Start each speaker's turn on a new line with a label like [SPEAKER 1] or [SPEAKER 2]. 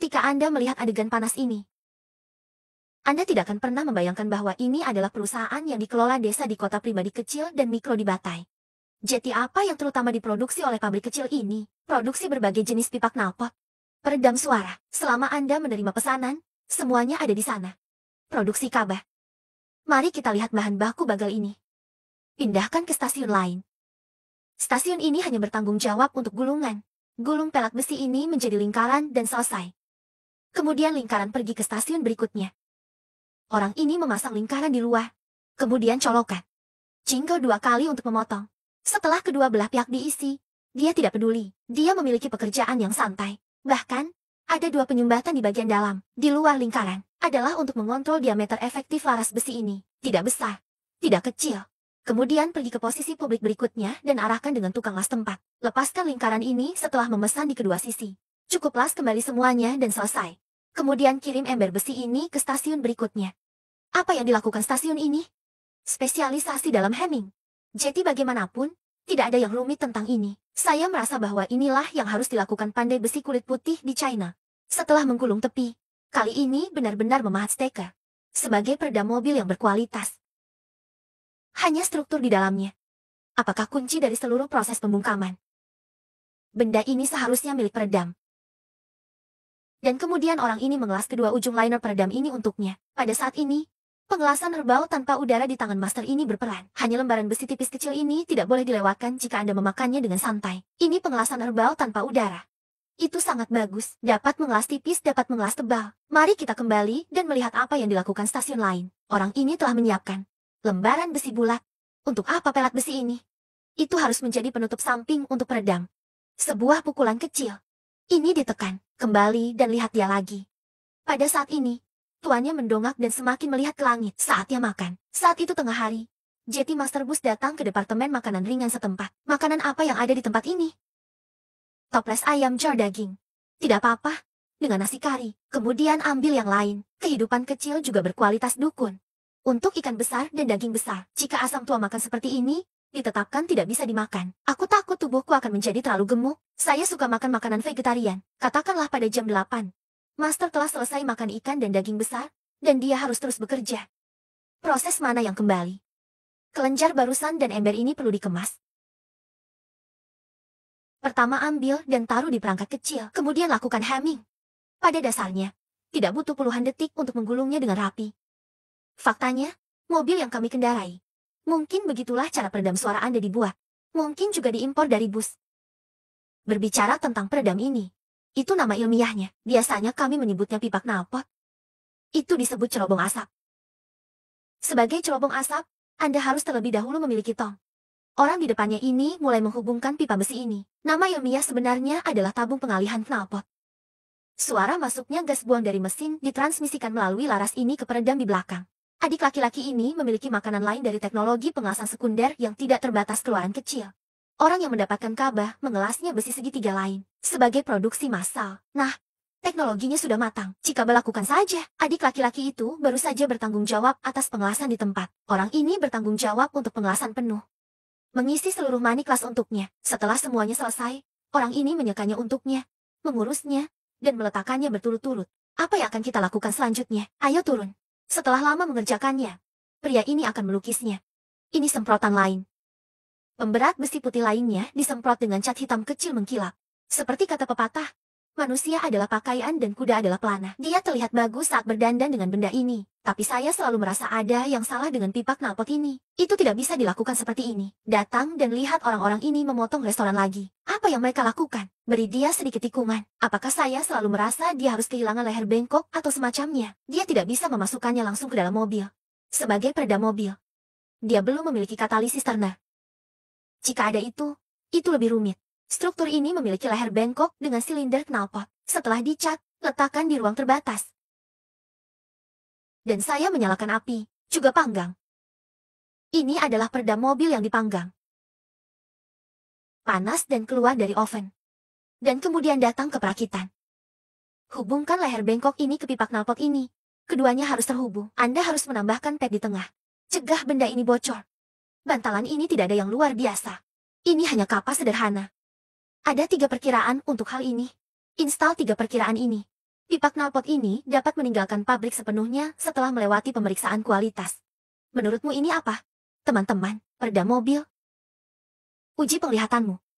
[SPEAKER 1] Ketika Anda melihat adegan panas ini, Anda tidak akan pernah membayangkan bahwa ini adalah perusahaan yang dikelola desa di kota pribadi kecil dan mikro di Batai. Jeti apa yang terutama diproduksi oleh pabrik kecil ini? Produksi berbagai jenis pipa knalpot, peredam suara. Selama Anda menerima pesanan, semuanya ada di sana. Produksi Kabah. Mari kita lihat bahan baku bagal ini. Pindahkan ke stasiun lain. Stasiun ini hanya bertanggung jawab untuk gulungan. Gulung pelat besi ini menjadi lingkaran dan selesai. Kemudian lingkaran pergi ke stasiun berikutnya. Orang ini memasang lingkaran di luar. Kemudian colokan. Jingle 2 kali untuk memotong. Setelah kedua belah pihak diisi, dia tidak peduli. Dia memiliki pekerjaan yang santai. Bahkan, ada 2 penyumbatan di bagian dalam, di luar lingkaran. Adalah untuk mengontrol diameter efektif laras besi ini. Tidak besar, tidak kecil. Kemudian pergi ke posisi publik berikutnya dan arahkan dengan tukang las tempat. Lepaskan lingkaran ini setelah memesan di kedua sisi. Cukup las kembali semuanya dan selesai. Kemudian kirim ember besi ini ke stasiun berikutnya. Apa yang dilakukan stasiun ini? Spesialisasi dalam hemming. Jadi bagaimanapun, tidak ada yang rumit tentang ini. Saya merasa bahwa inilah yang harus dilakukan pandai besi kulit putih di China. Setelah menggulung tepi, kali ini benar-benar memahat steker. Sebagai peredam mobil yang berkualitas. Hanya struktur di dalamnya. Apakah kunci dari seluruh proses pembungkaman? Benda ini seharusnya milik peredam. Dan kemudian orang ini mengelas kedua ujung liner peredam ini untuknya. Pada saat ini, pengelasan herbal tanpa udara di tangan master ini berperan. Hanya lembaran besi tipis kecil ini tidak boleh dilewatkan jika Anda memakannya dengan santai. Ini pengelasan herbal tanpa udara. Itu sangat bagus. Dapat mengelas tipis, dapat mengelas tebal. Mari kita kembali dan melihat apa yang dilakukan stasiun lain. Orang ini telah menyiapkan lembaran besi bulat. Untuk apa pelat besi ini? Itu harus menjadi penutup samping untuk peredam. Sebuah pukulan kecil. Ini ditekan, kembali dan lihat dia lagi. Pada saat ini, tuannya mendongak dan semakin melihat ke langit. Saatnya makan. Saat itu tengah hari. Jeti Master Bus datang ke departemen makanan ringan setempat. Makanan apa yang ada di tempat ini? Toples ayam jar daging. Tidak apa-apa. Dengan nasi kari. Kemudian ambil yang lain. Kehidupan kecil juga berkualitas dukun. Untuk ikan besar dan daging besar. Jika asam tua makan seperti ini, ditetapkan tidak bisa dimakan. Aku takut tubuhku akan menjadi terlalu gemuk. Saya suka makan makanan vegetarian. Katakanlah pada jam 8. Master telah selesai makan ikan dan daging besar, dan dia harus terus bekerja. Proses mana yang kembali? Kelenjar barusan dan ember ini perlu dikemas. Pertama ambil dan taruh di perangkat kecil, kemudian lakukan hemming. Pada dasarnya, tidak butuh puluhan detik untuk menggulungnya dengan rapi. Faktanya, mobil yang kami kendarai. Mungkin begitulah cara peredam suara Anda dibuat. Mungkin juga diimpor dari bus. Berbicara tentang peredam ini, itu nama ilmiahnya. Biasanya kami menyebutnya pipa knalpot. Itu disebut cerobong asap. Sebagai cerobong asap, Anda harus terlebih dahulu memiliki tong. Orang di depannya ini mulai menghubungkan pipa besi ini. Nama ilmiah sebenarnya adalah tabung pengalihan knalpot. Suara masuknya gas buang dari mesin ditransmisikan melalui laras ini ke peredam di belakang. Adik laki-laki ini memiliki makanan lain dari teknologi pengelasan sekunder yang tidak terbatas keluaran kecil. Orang yang mendapatkan Kabah mengelasnya besi segitiga lain sebagai produksi massal. Nah, teknologinya sudah matang. Jika melakukan saja, adik laki-laki itu baru saja bertanggung jawab atas pengelasan di tempat. Orang ini bertanggung jawab untuk pengelasan penuh. Mengisi seluruh manik las untuknya. Setelah semuanya selesai, orang ini menyekannya untuknya, mengurusnya, dan meletakkannya berturut-turut. Apa yang akan kita lakukan selanjutnya? Ayo turun. Setelah lama mengerjakannya, pria ini akan melukisnya. Ini semprotan lain. Pemberat besi putih lainnya disemprot dengan cat hitam kecil mengkilap. Seperti kata pepatah, manusia adalah pakaian dan kuda adalah pelana. Dia terlihat bagus saat berdandan dengan benda ini. Tapi saya selalu merasa ada yang salah dengan pipa knalpot ini. Itu tidak bisa dilakukan seperti ini. Datang dan lihat orang-orang ini memotong restoran lagi. Apa yang mereka lakukan? Beri dia sedikit tikungan. Apakah saya selalu merasa dia harus kehilangan leher bengkok atau semacamnya? Dia tidak bisa memasukkannya langsung ke dalam mobil. Sebagai peredam mobil, dia belum memiliki katalisis Turner. Jika ada itu lebih rumit. Struktur ini memiliki leher bengkok dengan silinder knalpot. Setelah dicat, letakkan di ruang terbatas. Dan saya menyalakan api, juga panggang. Ini adalah peredam mobil yang dipanggang. Panas dan keluar dari oven. Dan kemudian datang ke perakitan. Hubungkan leher bengkok ini ke pipa knalpot ini. Keduanya harus terhubung. Anda harus menambahkan pad di tengah. Cegah benda ini bocor. Bantalan ini tidak ada yang luar biasa. Ini hanya kapas sederhana. Ada 3 perkiraan untuk hal ini. Install 3 perkiraan ini. Pipa knalpot ini dapat meninggalkan pabrik sepenuhnya setelah melewati pemeriksaan kualitas. Menurutmu ini apa? Teman-teman, peredam mobil. Uji penglihatanmu.